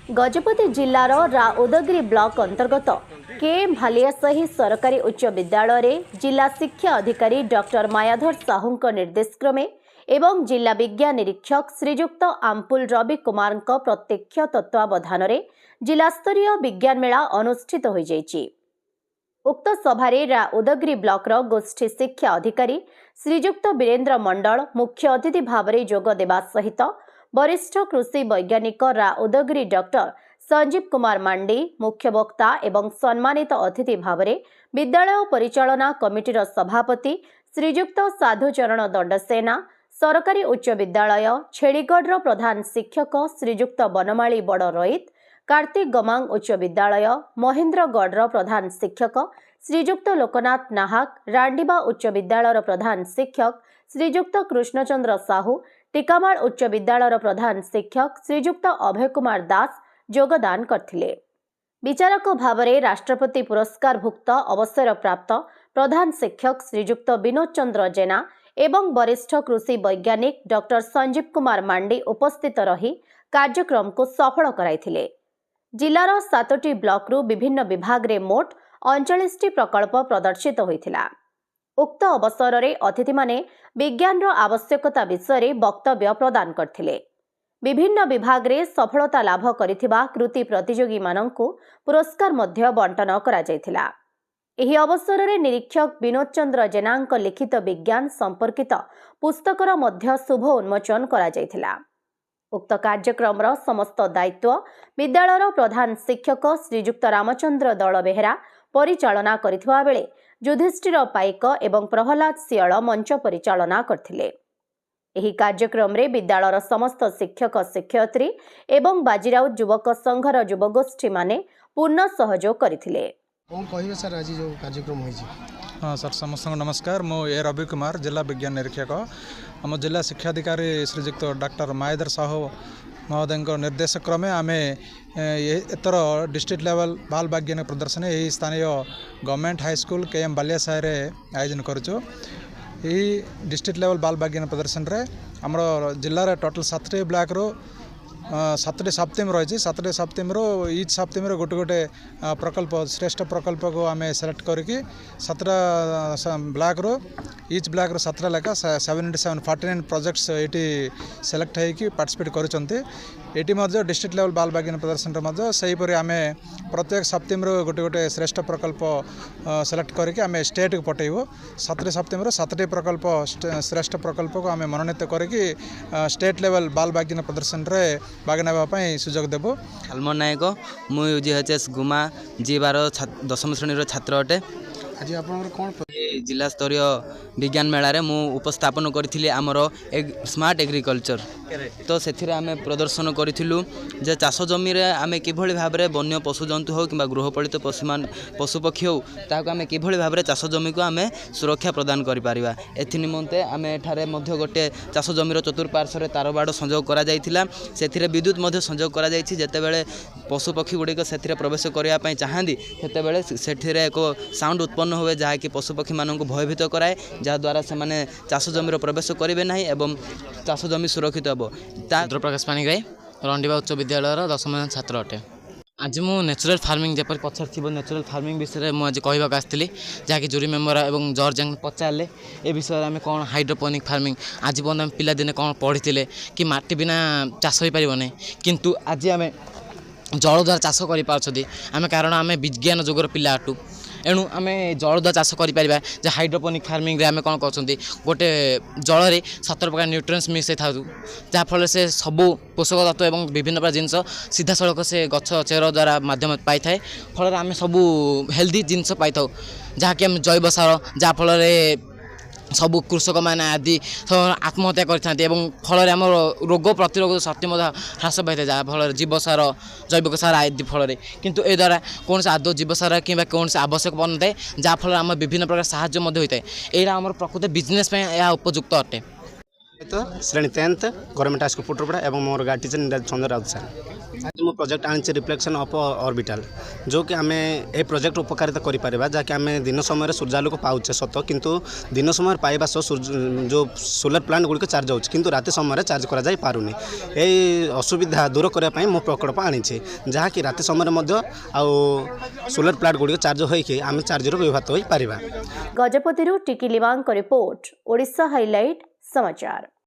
Gajapati जिलार राउदगिरी block अंतर्गत KM भालियासाही सरकारी उच्च विद्यालय रे जिला शिक्षा अधिकारी डॉक्टर मायाधर साहू निर्देशक्रमे एवं जिला विज्ञान निरीक्षक श्रीजुक्त आम्पुल रवि कुमार प्रत्यक्ष तत्वावधान रे जिला स्तरीय विज्ञान मेला अनुष्ठित हो जाइछि। उक्त सभारे राउदगिरी ब्लॉक गोष्ठी शिक्षा अधिकारी श्रीजुक्त वीरेन्द्र मंडल मुख्य अतिथि भाव में जोग देवा सहित वरिष्ठ कृषि वैज्ञानिक राउदगिरी डॉक्टर संजीव कुमार मांडी मुख्य वक्ता एवं सम्मानित अतिथि भाव में विद्यालय परिचालना कमिटीर सभापति श्रीजुक्त साधुचरण दंडसेना सरकारी उच्च विद्यालय छेड़ीगढ़ प्रधान शिक्षक श्रीजुक्त बनमाली बड़ रोहित कार्तिक गमांग उच्च विद्यालय महेन्द्रगढ़ प्रधान शिक्षक श्रीजुक्त लोकनाथ नाहक रांडीबा उच्च विद्यालय प्रधान शिक्षक श्रीजुक्त कृष्णचंद्र साहू टिकामाल उच्च विद्यालय प्रधान शिक्षक श्रीजुक्त अभय कुमार दास योगदान करथिले। विचारक भाव में राष्ट्रपति पुरस्कार भुक्त अवसर प्राप्त प्रधान शिक्षक श्रीजुक्त विनोद चंद्र जेना एवं वरिष्ठ कृषि वैज्ञानिक डॉक्टर संजीव कुमार मांडी उपस्थित रही कार्यक्रम को सफल कराइथिले। जिलार 7टी ब्लॉक रु विभिन्न विभाग रे मोट 39टी प्रकल्प प्रदर्शित होइथिला। उक्त अवसर रे अतिथि माने विज्ञान रो आवश्यकता विषय रे वक्तव्य प्रदान करथिले। विभिन्न विभाग रे सफलता लाभ करिथिबा कृति प्रतियोगी माननकु पुरस्कार मध्य बंटन करा जायथिला। एही अवसर रे निरीक्षक विनोद चंद्र जेनांक लिखित विज्ञान संपर्कित पुस्तकर मध्य शुभ उन्मोचन करा जायथिला। उक्त कार्यक्रम समस्त दायित्व विद्यालय प्रधान शिक्षक श्रीजुक्त रामचंद्र दल बेहेरा परिचालना करिथिबा बेले युधिष्ठिर पाइक एवं प्रहलाद सियाल मंच परिचालना करथिले। एही कार्यक्रम रे विद्यालय समस्त शिक्षक शिक्षयित्री एवं बाजीराउत युवक संघर युवगोष्ठी माने पूर्ण सहयोग करथिले। कौन कहिबे सर आज जो कार्यक्रम होइछि? हाँ सर समस्त नमस्कार। मो ए रवि कुमार जिला विज्ञान निरीक्षक आम जिला शिक्षा अधिकारी श्रीजुक्त डॉक्टर मायाधर साहू महोदय निर्देश क्रमे आम एतर डिस्ट्रिक्ट लेवल बाल वैज्ञानिक प्रदर्शन यही स्थानीय गवर्नमेंट हाई स्कूल केएम भालियासाही आयोजन करुचु। यही डिस्ट्रिक्ट लेवल बाल वैज्ञानिक प्रदर्शन रे आमर जिले टोटल 7टी ब्लॉक रो 7टी सप्तम रही 7टी सप्तम ईच सप्तम गोटे गोटे प्रकल्प श्रेष्ठ प्रकल्प को आम सेलेक्ट करके 7टा ब्लॉक रो ईच ब्लॉक रो 17 लेखा 49 प्रोजेक्ट्स ये सेलेक्ट होगी पार्टिसिपेट करुँचे। ये डिस्ट्रिक्ट लेवल बाल वैज्ञानिक प्रदर्शन से आम प्रत्येक सप्तम गोटे गोटे श्रेष्ठ प्रकल्प सेलेक्ट करके आम स्टेट को पठेबू। 7टी सप्तम 7टी प्रकल्प श्रेष्ठ प्रकल्प को आम मनोनीत करके स्टेट लेवल बाल वैज्ञानिक प्रदर्शन रे भाग नापी सुजोग देबू। सलमान नायक मुझे GHS गुमा G12 10वीं श्रेणी छात्र अटे। आज आपनकर कोन जिला स्तरीय विज्ञान मेला रे मु उपस्थापन करथिली आमर स्मार्ट एग्रीकल्चर। तो से आम प्रदर्शन करूँ जे चाष जमी रे आमे किभଳି भाबरे वन्य पशु जंतु हो कि गृहपालित पशुपक्षी हो ताको आमे किभଳି भाबरे चाष जमी को आमे सुरक्षा प्रदान करि परिबा। एथि निमंते आमे एठारे मध्य गोटे चाष जमीर चतुर्पार्श्व रे तार बाड़ संयोग करा जायथिला। सेथिरे विद्युत मध्य संयोग करा जायछि। जेतेबेले पशुपक्षी गुड़िक सेथिरे प्रवेश करिया पई चाहंदी सेतेबेले सेठिरे एको साउंड उत्पन्न हुए जहाँ कि पशुपक्षी मानक भयभीत कराए जहाँद्वारा से चाष जमीर प्रवेश करेंगे ना एवं चाष जमी सुरक्षित हे। रुद्रप्रकाश पाणिग्राही रंडीबा उच्च विद्यालय 10वीं छात्र अटे। आज मु नेचुरल फार्मिंग जपर पछर थी नेचुरल फार्मिंग विषय में आज कहवाक आसती जहाँकि जूरी मेम्बर और जज पचारे ए विषय में कौन हाइड्रोपोनिक फार्मिंग आज पर्यटन पिलादिने कौन पढ़ी कि माटी बिना चाष हो पार किंतु आज आम जल द्वारा चाष कर कारण आम विज्ञान जुगर पिला अटू एणु आम जल द्वारा चाष कर हाइड्रोपोनिक फार्मिंग आम कौन कर गोटे जल में 7 प्रकार न्यूट्रिएंट्स मिक्स था जहाँफल से सबू पोषक तत्व और विभिन्न प्रकार जिनस सीधा सड़क से गछ चेर द्वारा माध्यम पाई था फल आम सबू हेल्दी जिनस पाई था जहाँकि आम जैव सार जहाँफल सबू कृषक मैंने आदि आत्महत्या कर आम रोग प्रतिरोधक शक्ति ह्रास पाई जहाँ फल जीवसार जैविक सार आदि फल किंतु ए द्वारा कौन से आदौ जीवसार कि कौन से आवश्यक बन थाए जहाँफल आम विभिन्न प्रकार साहाय्य होता है। यहाँ आम प्रकृत बिजनेस यह उपयुक्त अटे। श्रेणी 10th गवर्नमेंट हाई स्कूल पुटरपड़ा और मोर गार्ड टीचर चंद्र राउत सर। आज मो प्रोजेक्ट आनी रिफ्लेक्शन ऑफ ऑर्बिटल जो कि आम ए प्रोजेक्ट उपकारिता करें जहाँकि आम दिन समय सूर्यालोक पाचे सत किंतु दिन समय पाइबा जो सोलर प्लांट गुड़िक चार्ज हो किंतु राति समय चार्ज कर पारुनी यही असुविधा दूर करने मो प्रकल्प आनी जहाँकि राति समय सोलर प्लांट गुड़िक चार्ज होकर आम चार्जर व्यवहार हो पार। गजपति टिकी लिवांग रिपोर्ट ओडिशा हाइलाइट समाचार।